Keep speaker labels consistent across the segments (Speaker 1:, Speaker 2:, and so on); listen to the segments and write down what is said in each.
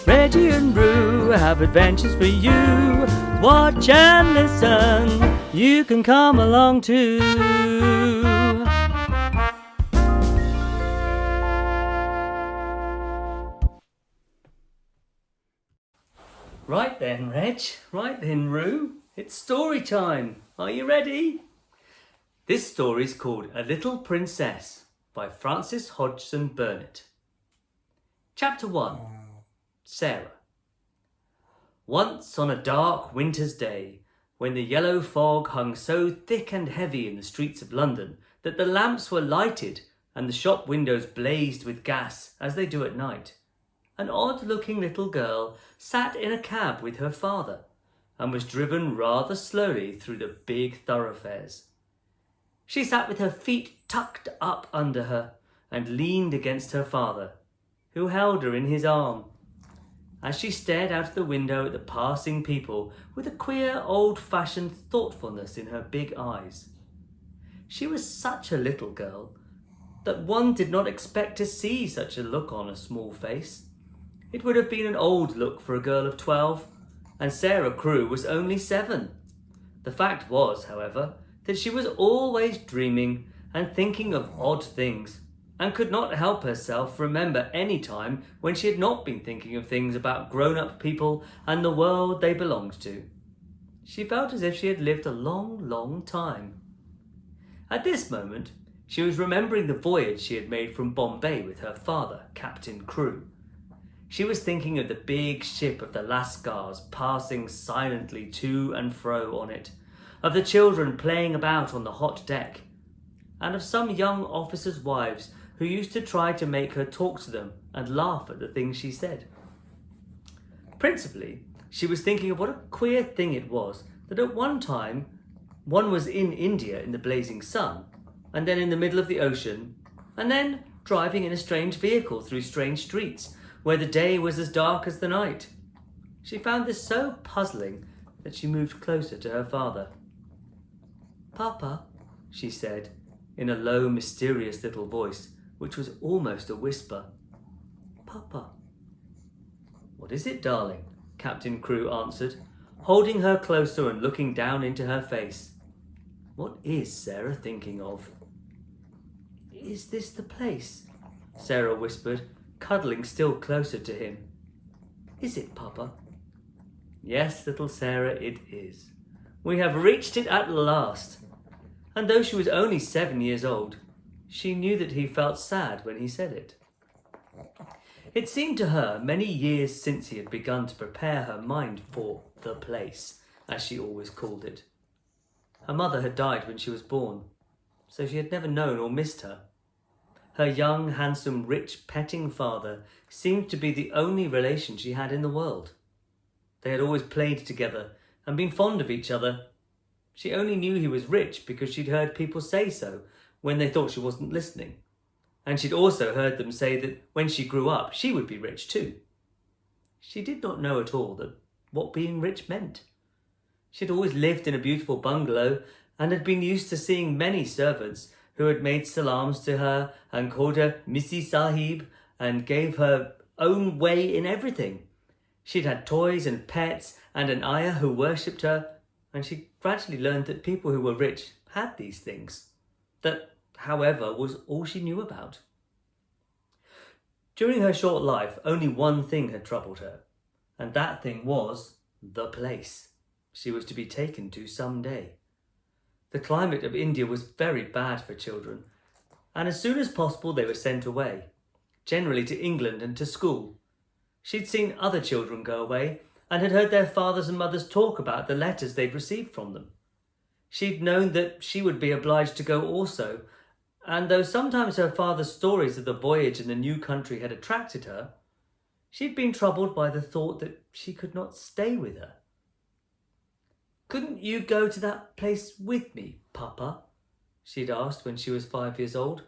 Speaker 1: Reggie and Roo have adventures for you. Watch and listen, you can come along too. Right then, Reg. Right then, Roo. It's story time. Are you ready? This story's called A Little Princess by Frances Hodgson Burnett. Chapter 1. Sarah. Once on a dark winter's day, when the yellow fog hung so thick and heavy in the streets of London that the lamps were lighted and the shop windows blazed with gas as they do at night, an odd-looking little girl sat in a cab with her father and was driven rather slowly through the big thoroughfares. She sat with her feet tucked up under her and leaned against her father, who held her in his arm, as she stared out of the window at the passing people with a queer old-fashioned thoughtfulness in her big eyes. She was such a little girl that one did not expect to see such a look on a small face. It would have been an old look for a girl of 12, and Sarah Crewe was only 7. The fact was, however, that she was always dreaming and thinking of odd things, and could not help herself remember any time when she had not been thinking of things about grown-up people and the world they belonged to. She felt as if she had lived a long, long time. At this moment, she was remembering the voyage she had made from Bombay with her father, Captain Crewe. She was thinking of the big ship of the Lascars passing silently to and fro on it, of the children playing about on the hot deck, and of some young officers' wives who used to try to make her talk to them and laugh at the things she said. Principally, she was thinking of what a queer thing it was that at one time one was in India in the blazing sun, and then in the middle of the ocean, and then driving in a strange vehicle through strange streets where the day was as dark as the night. She found this so puzzling that she moved closer to her father. "Papa," she said, in a low, mysterious little voice, which was almost a whisper. "Papa." "What is it, darling?" Captain Crewe answered, holding her closer and looking down into her face. What is Sarah thinking of? "Is this the place?" Sarah whispered, cuddling still closer to him. "Is it, Papa?" "Yes, little Sarah, it is. We have reached it at last." And though she was only 7 years old, she knew that he felt sad when he said it. It seemed to her many years since he had begun to prepare her mind for the place, as she always called it. Her mother had died when she was born, so she had never known or missed her. Her young, handsome, rich, petting father seemed to be the only relation she had in the world. They had always played together and been fond of each other. She only knew he was rich because she'd heard people say so when they thought she wasn't listening. And she'd also heard them say that when she grew up, she would be rich too. She did not know at all that what being rich meant. She'd always lived in a beautiful bungalow and had been used to seeing many servants who had made salams to her and called her Missy Sahib and gave her own way in everything. She'd had toys and pets and an ayah who worshipped her, and she gradually learned that people who were rich had these things. That, however, was all she knew about. During her short life, only one thing had troubled her, and that thing was the place she was to be taken to some day. The climate of India was very bad for children, and as soon as possible they were sent away, generally to England and to school. She'd seen other children go away and had heard their fathers and mothers talk about the letters they'd received from them. She'd known that she would be obliged to go also, and though sometimes her father's stories of the voyage in the new country had attracted her, she'd been troubled by the thought that she could not stay with her. "Couldn't you go to that place with me, Papa?" she'd asked when she was 5 years old.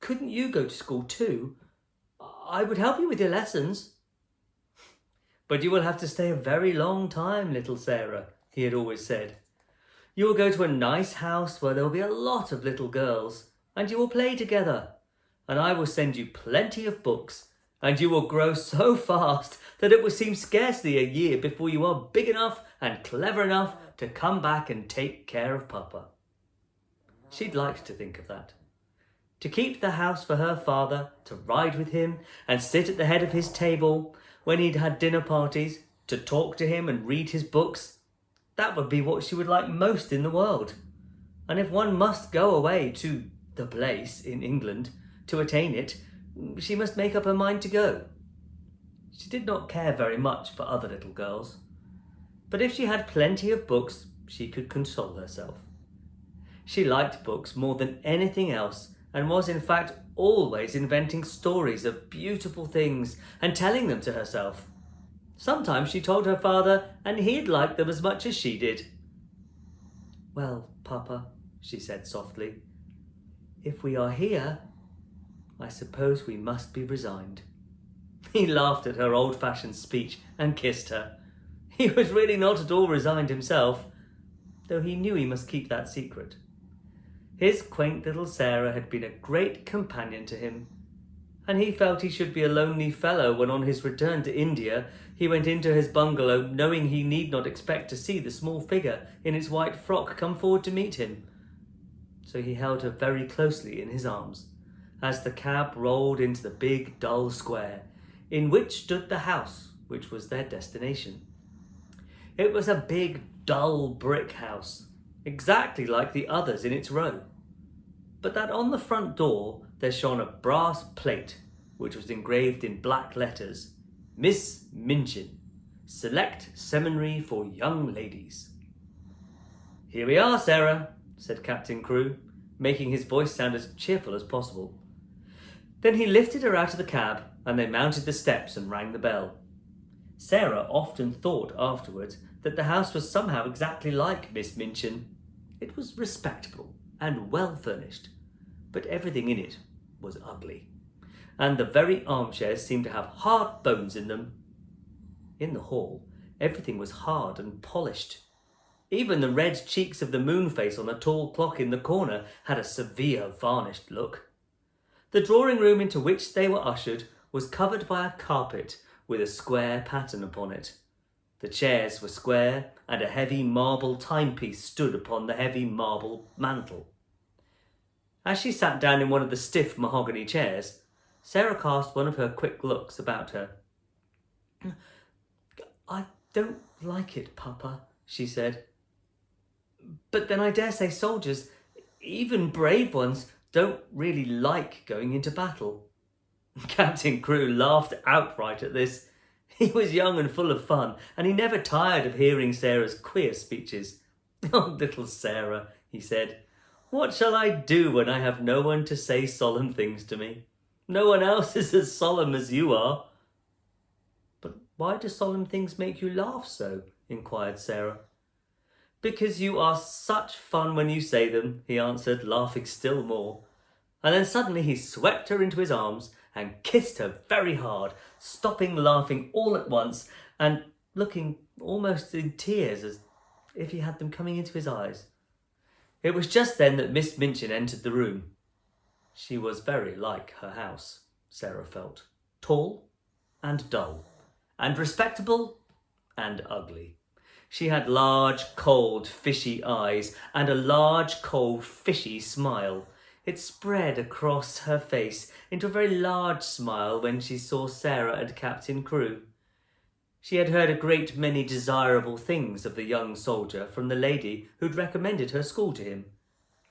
Speaker 1: "Couldn't you go to school too? I would help you with your lessons." "But you will have to stay a very long time, little Sarah," he had always said. "You will go to a nice house where there will be a lot of little girls, and you will play together, and I will send you plenty of books, and you will grow so fast that it will seem scarcely a year before you are big enough and clever enough to come back and take care of Papa. She'd liked to think of that. To keep the house for her father, to ride with him and sit at the head of his table when he'd had dinner parties, to talk to him and read his books. That would be what she would like most in the world. And if one must go away to the place in England to attain it, she must make up her mind to go. She did not care very much for other little girls, but if she had plenty of books, she could console herself. She liked books more than anything else, and was in fact always inventing stories of beautiful things and telling them to herself. Sometimes she told her father, and he'd like them as much as she did. "Well, Papa," she said softly, "if we are here, I suppose we must be resigned." He laughed at her old-fashioned speech and kissed her. He was really not at all resigned himself, though he knew he must keep that secret. His quaint little Sarah had been a great companion to him, and he felt he should be a lonely fellow when on his return to India he went into his bungalow knowing he need not expect to see the small figure in its white frock come forward to meet him. So he held her very closely in his arms as the cab rolled into the big dull square in which stood the house which was their destination. It was a big dull brick house, exactly like the others in its row, but that on the front door there shone a brass plate which was engraved in black letters, "Miss Minchin, Select Seminary for Young Ladies." "Here we are, Sarah," said Captain Crewe, making his voice sound as cheerful as possible. Then he lifted her out of the cab, and they mounted the steps and rang the bell. Sarah often thought afterwards that the house was somehow exactly like Miss Minchin. It was respectable and well furnished, but everything in it was ugly, and the very armchairs seemed to have hard bones in them. In the hall, everything was hard and polished. Even the red cheeks of the moon face on a tall clock in the corner had a severe, varnished look. The drawing room into which they were ushered was covered by a carpet with a square pattern upon it. The chairs were square, and a heavy marble timepiece stood upon the heavy marble mantel. As she sat down in one of the stiff mahogany chairs, Sarah cast one of her quick looks about her. "I don't like it, Papa," she said. "But then I dare say soldiers, even brave ones, don't really like going into battle." Captain Crewe laughed outright at this. He was young and full of fun, and he never tired of hearing Sarah's queer speeches. "Oh, little Sarah," he said, "what shall I do when I have no one to say solemn things to me? No one else is as solemn as you are." "But why do solemn things make you laugh so?" inquired Sarah. "Because you are such fun when you say them," he answered, laughing still more. And then suddenly he swept her into his arms and kissed her very hard, stopping laughing all at once and looking almost in tears as if he had them coming into his eyes. It was just then that Miss Minchin entered the room. She was very like her house, Sarah felt. Tall and dull, and respectable and ugly. She had large, cold, fishy eyes and a large, cold, fishy smile. It spread across her face into a very large smile when she saw Sarah and Captain Crewe. She had heard a great many desirable things of the young soldier from the lady who'd recommended her school to him.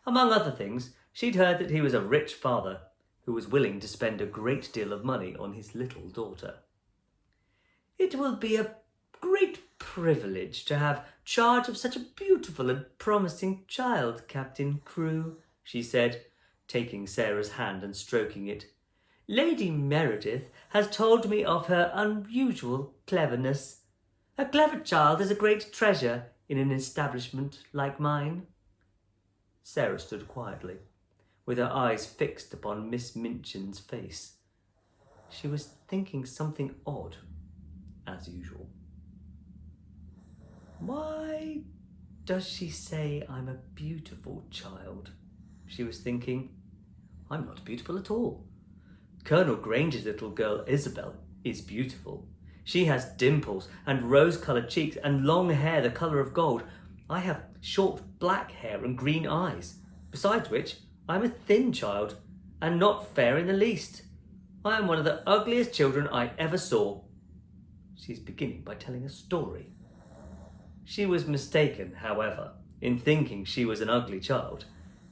Speaker 1: Among other things, she'd heard that he was a rich father who was willing to spend a great deal of money on his little daughter. "It will be a great privilege to have charge of such a beautiful and promising child, Captain Crewe," she said, taking Sarah's hand and stroking it. "Lady Meredith has told me of her unusual cleverness. A clever child is a great treasure in an establishment like mine." Sarah stood quietly, with her eyes fixed upon Miss Minchin's face. She was thinking something odd, as usual. "Why does she say I'm a beautiful child?" she was thinking. "I'm not beautiful at all. Colonel Granger's little girl, Isabel, is beautiful. She has dimples and rose-coloured cheeks and long hair the colour of gold. I have short black hair and green eyes. Besides which, I am a thin child, and not fair in the least. I am one of the ugliest children I ever saw. She is beginning by telling a story. She was mistaken, however, in thinking she was an ugly child.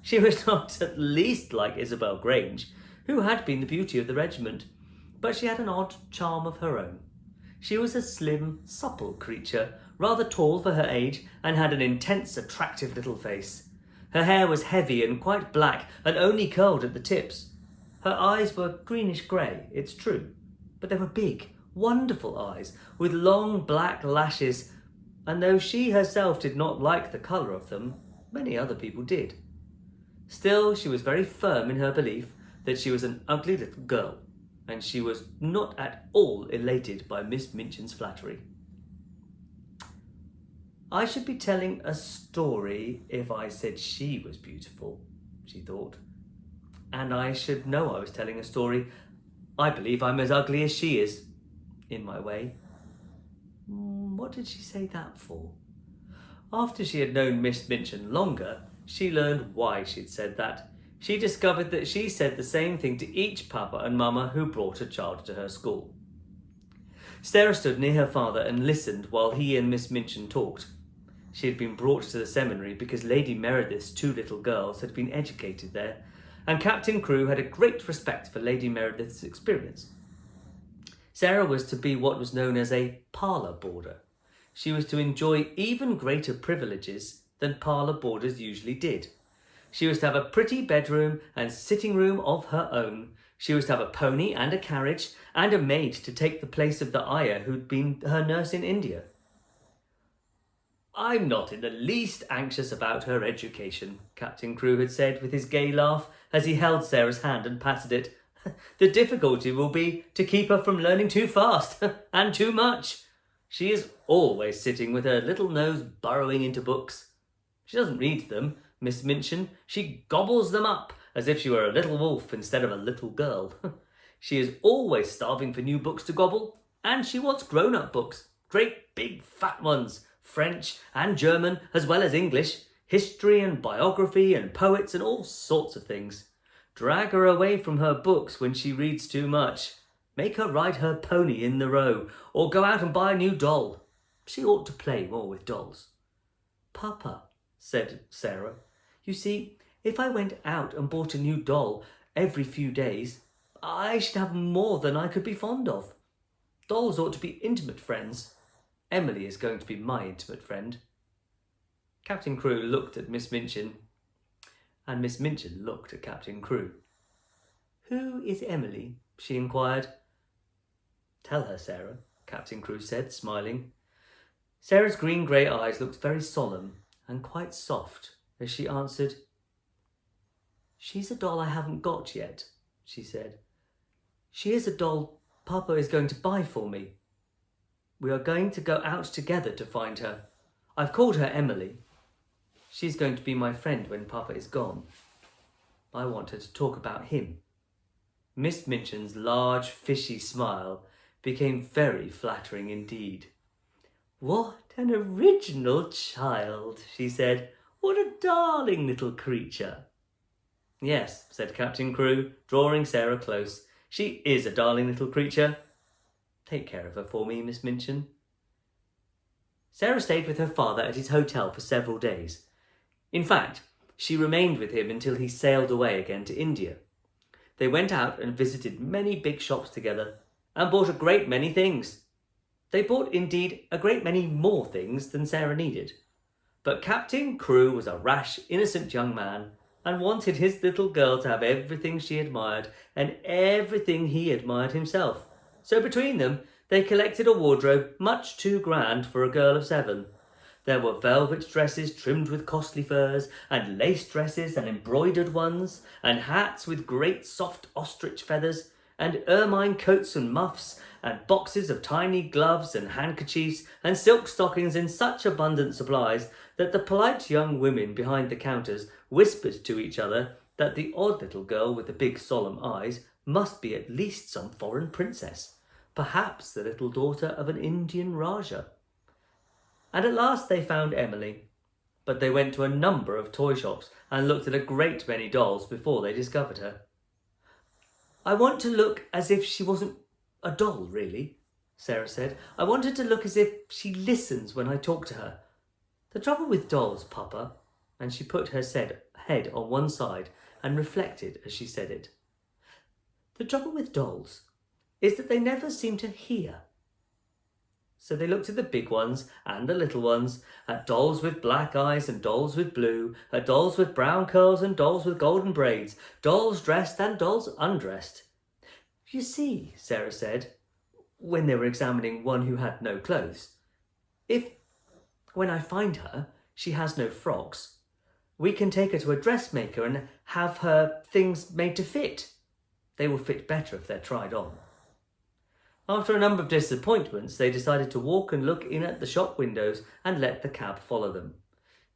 Speaker 1: She was not at least like Isabel Grange, who had been the beauty of the regiment, but she had an odd charm of her own. She was a slim, supple creature, rather tall for her age, and had an intense, attractive little face. Her hair was heavy and quite black, and only curled at the tips. Her eyes were greenish-grey, it's true, but they were big, wonderful eyes, with long black lashes, and though she herself did not like the colour of them, many other people did. Still, she was very firm in her belief that she was an ugly little girl, and she was not at all elated by Miss Minchin's flattery. I should be telling a story if I said she was beautiful, she thought. And I should know I was telling a story. I believe I'm as ugly as she is, in my way. What did she say that for? After she had known Miss Minchin longer, she learned why she'd said that. She discovered that she said the same thing to each papa and mamma who brought a child to her school. Sarah stood near her father and listened while he and Miss Minchin talked. She had been brought to the seminary because Lady Meredith's 2 little girls had been educated there, and Captain Crewe had a great respect for Lady Meredith's experience. Sarah was to be what was known as a parlour boarder. She was to enjoy even greater privileges than parlour boarders usually did. She was to have a pretty bedroom and sitting room of her own. She was to have a pony and a carriage, and a maid to take the place of the ayah who'd been her nurse in India. I'm not in the least anxious about her education, Captain Crewe had said with his gay laugh as he held Sarah's hand and patted it. The difficulty will be to keep her from learning too fast and too much. She is always sitting with her little nose burrowing into books. She doesn't read them, Miss Minchin. She gobbles them up as if she were a little wolf instead of a little girl. She is always starving for new books to gobble, and she wants grown-up books, great big fat ones, French and German as well as English, history and biography and poets and all sorts of things. Drag her away from her books when she reads too much. Make her ride her pony in the Row, or go out and buy a new doll. She ought to play more with dolls. Papa, said Sarah, you see, if I went out and bought a new doll every few days, I should have more than I could be fond of. Dolls ought to be intimate friends. Emily is going to be my intimate friend. Captain Crewe looked at Miss Minchin, and Miss Minchin looked at Captain Crewe. Who is Emily? She inquired. Tell her, Sarah, Captain Crewe said, smiling. Sarah's green-grey eyes looked very solemn and quite soft as she answered, She's a doll I haven't got yet, she said. She is a doll Papa is going to buy for me. We are going to go out together to find her. I've called her Emily. She's going to be my friend when Papa is gone. I want her to talk about him. Miss Minchin's large, fishy smile became very flattering indeed. What an original child, she said. What a darling little creature. Yes, said Captain Crewe, drawing Sarah close. She is a darling little creature. Take care of her for me, Miss Minchin. Sarah stayed with her father at his hotel for several days. In fact, she remained with him until he sailed away again to India. They went out and visited many big shops together and bought a great many things. They bought, indeed, a great many more things than Sarah needed. But Captain Crewe was a rash, innocent young man and wanted his little girl to have everything she admired and everything he admired himself. So between them, they collected a wardrobe much too grand for a girl of 7. There were velvet dresses trimmed with costly furs, and lace dresses and embroidered ones, and hats with great soft ostrich feathers, and ermine coats and muffs, and boxes of tiny gloves and handkerchiefs, and silk stockings in such abundant supplies that the polite young women behind the counters whispered to each other that the odd little girl with the big solemn eyes must be at least some foreign princess, perhaps the little daughter of an Indian Raja. And at last they found Emily, but they went to a number of toy shops and looked at a great many dolls before they discovered her. "I want to look as if she wasn't a doll, really," Sarah said. "I want her to look as if she listens when I talk to her. The trouble with dolls, Papa," and she put her head on one side and reflected as she said it. "The trouble with dolls is that they never seem to hear." So they looked at the big ones and the little ones, at dolls with black eyes and dolls with blue, at dolls with brown curls and dolls with golden braids, dolls dressed and dolls undressed. "You see," Sarah said, when they were examining one who had no clothes, "if, when I find her, she has no frocks, we can take her to a dressmaker and have her things made to fit. They will fit better if they're tried on." After a number of disappointments, they decided to walk and look in at the shop windows and let the cab follow them.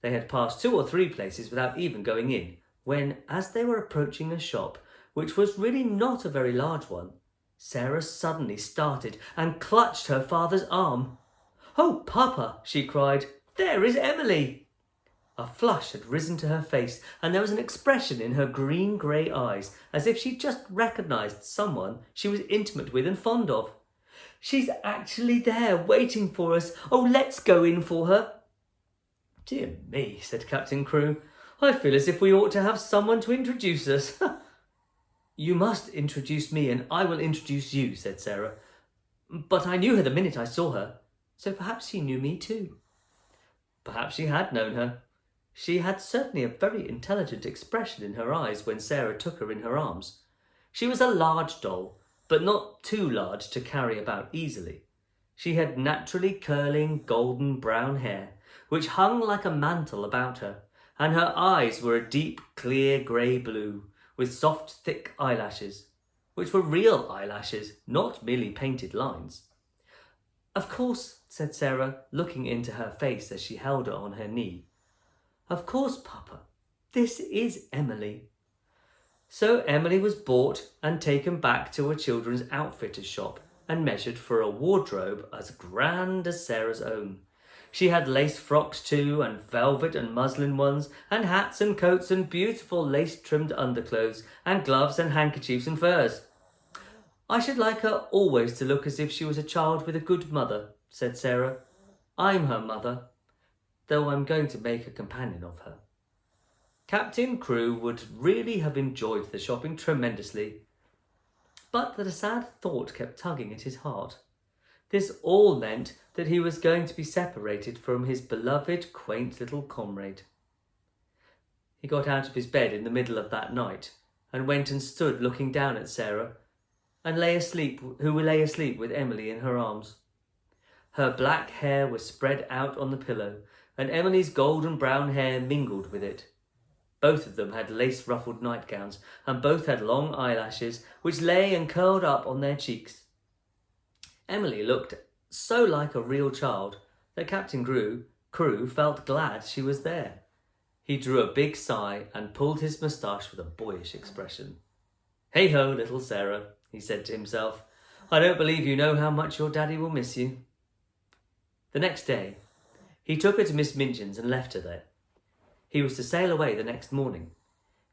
Speaker 1: They had passed 2 or 3 places without even going in, when, as they were approaching a shop, which was really not a very large one, Sarah suddenly started and clutched her father's arm. "Oh, Papa," she cried, "there is Emily!" A flush had risen to her face, and there was an expression in her green-grey eyes, as if she'd just recognised someone she was intimate with and fond of. "She's actually there, waiting for us. Oh, let's go in for her." "Dear me," said Captain Crewe, "I feel as if we ought to have someone to introduce us." "You must introduce me and I will introduce you," said Sarah. "But I knew her the minute I saw her, so perhaps she knew me too." Perhaps she had known her. She had certainly a very intelligent expression in her eyes when Sarah took her in her arms. She was a large doll, but not too large to carry about easily. She had naturally curling golden brown hair, which hung like a mantle about her, and her eyes were a deep, clear grey blue, with soft, thick eyelashes, which were real eyelashes, not merely painted lines. "Of course," said Sarah, looking into her face as she held her on her knee. "Of course, Papa, this is Emily." So Emily was bought and taken back to a children's outfitter's shop and measured for a wardrobe as grand as Sarah's own. She had lace frocks too, and velvet and muslin ones, and hats and coats and beautiful lace-trimmed underclothes, and gloves and handkerchiefs and furs. "I should like her always to look as if she was a child with a good mother," said Sarah. "I'm her mother, though I'm going to make a companion of her." Captain Crewe would really have enjoyed the shopping tremendously, but that a sad thought kept tugging at his heart. This all meant that he was going to be separated from his beloved, quaint little comrade. He got out of his bed in the middle of that night and went and stood looking down at Sarah, who lay asleep with Emily in her arms. Her black hair was spread out on the pillow, and Emily's golden brown hair mingled with it. Both of them had lace-ruffled nightgowns, and both had long eyelashes, which lay and curled up on their cheeks. Emily looked so like a real child that Captain Crewe felt glad she was there. He drew a big sigh and pulled his moustache with a boyish expression. "Hey-ho, little Sarah," he said to himself. "I don't believe you know how much your daddy will miss you." The next day, he took her to Miss Minchin's and left her there. He was to sail away the next morning.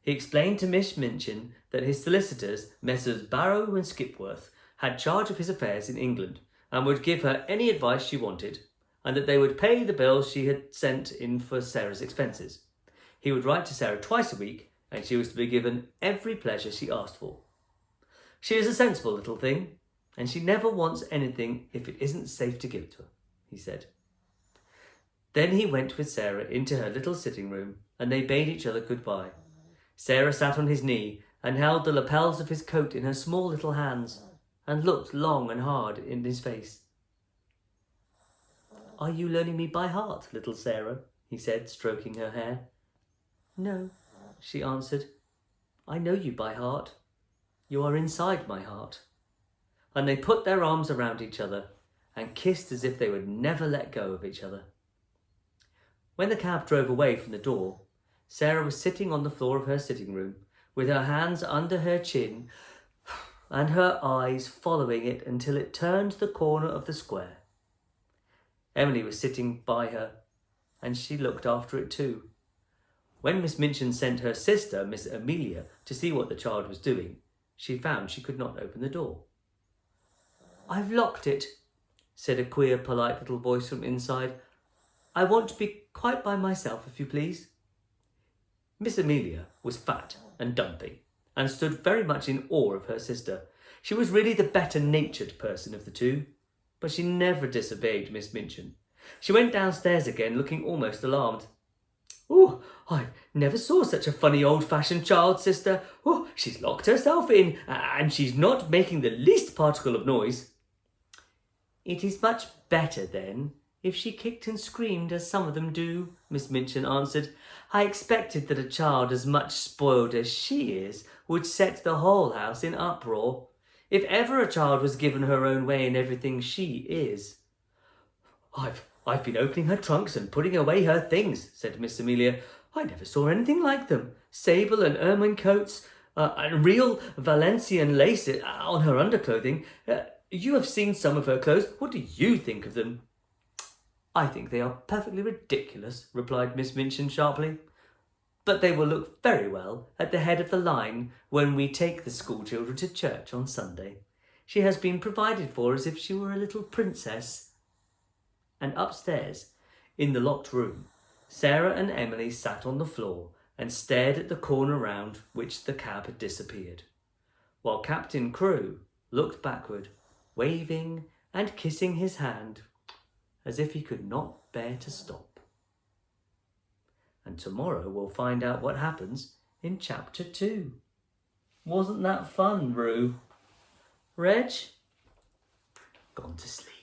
Speaker 1: He explained to Miss Minchin that his solicitors, Messrs. Barrow and Skipworth, had charge of his affairs in England and would give her any advice she wanted, and that they would pay the bills she had sent in for Sarah's expenses. He would write to Sarah twice a week, and she was to be given every pleasure she asked for. "She is a sensible little thing, and she never wants anything if it isn't safe to give it to her," he said. Then he went with Sarah into her little sitting room, and they bade each other goodbye. Sarah sat on his knee and held the lapels of his coat in her small little hands, and looked long and hard in his face. "Are you learning me by heart, little Sarah?" he said, stroking her hair. "No," she answered. "I know you by heart. You are inside my heart." And they put their arms around each other and kissed as if they would never let go of each other. When the cab drove away from the door, Sarah was sitting on the floor of her sitting room, with her hands under her chin and her eyes following it until it turned the corner of the square. Emily was sitting by her, and she looked after it too. When Miss Minchin sent her sister, Miss Amelia, to see what the child was doing, she found she could not open the door. "I've locked it," said a queer, polite little voice from inside. "I want to be quite by myself, if you please." Miss Amelia was fat and dumpy, and stood very much in awe of her sister. She was really the better-natured person of the two, but she never disobeyed Miss Minchin. She went downstairs again, looking almost alarmed. "Oh, I never saw such a funny old-fashioned child, sister. Oh, she's locked herself in, and she's not making the least particle of noise." "It is much better, then, if she kicked and screamed as some of them do," Miss Minchin answered. "I expected that a child as much spoiled as she is would set the whole house in uproar. If ever a child was given her own way in everything, she is." I've been opening her trunks and putting away her things," said Miss Amelia. "I never saw anything like them. Sable and ermine coats, and real Valencian lace on her underclothing. You have seen some of her clothes. What do you think of them?" "I think they are perfectly ridiculous," replied Miss Minchin sharply. "But they will look very well at the head of the line when we take the school children to church on Sunday. She has been provided for as if she were a little princess." And upstairs, in the locked room, Sarah and Emily sat on the floor and stared at the corner round which the cab had disappeared, while Captain Crewe looked backward, waving and kissing his hand as if he could not bear to stop. And tomorrow we'll find out what happens in chapter 2. Wasn't that fun, Roo? Reg? Gone to sleep.